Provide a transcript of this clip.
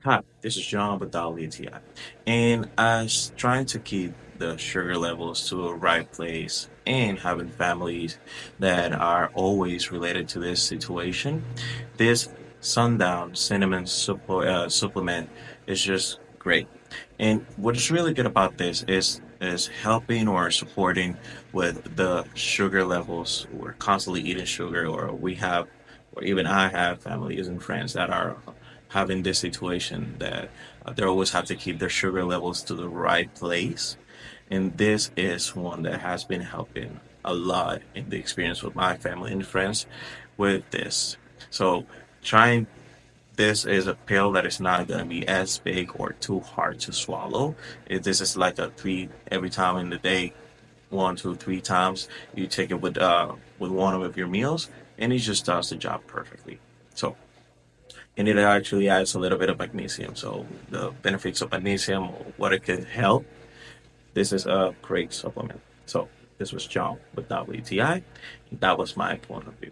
Hi, this is John with WTI, and I was trying to keep the sugar levels to a right place and having families that are always related to this situation. This Sundown Cinnamon supplement is just great. And what's really good about this is helping or supporting with the sugar levels. We're constantly eating sugar, or we have, or even I have families and friends that are having this situation that they always have to keep their sugar levels to the right place. And this is one that has been helping a lot in the experience with my family and friends with this. So trying this is a pill that is not going to be as big or too hard to swallow. This is like a three every time in the day, one, two, three times. You take it with one of your meals, and it just does the job perfectly. So and it actually adds a little bit of magnesium. So the benefits of magnesium, what it could help, this is a great supplement. So this was John with WTI. That was my point of view.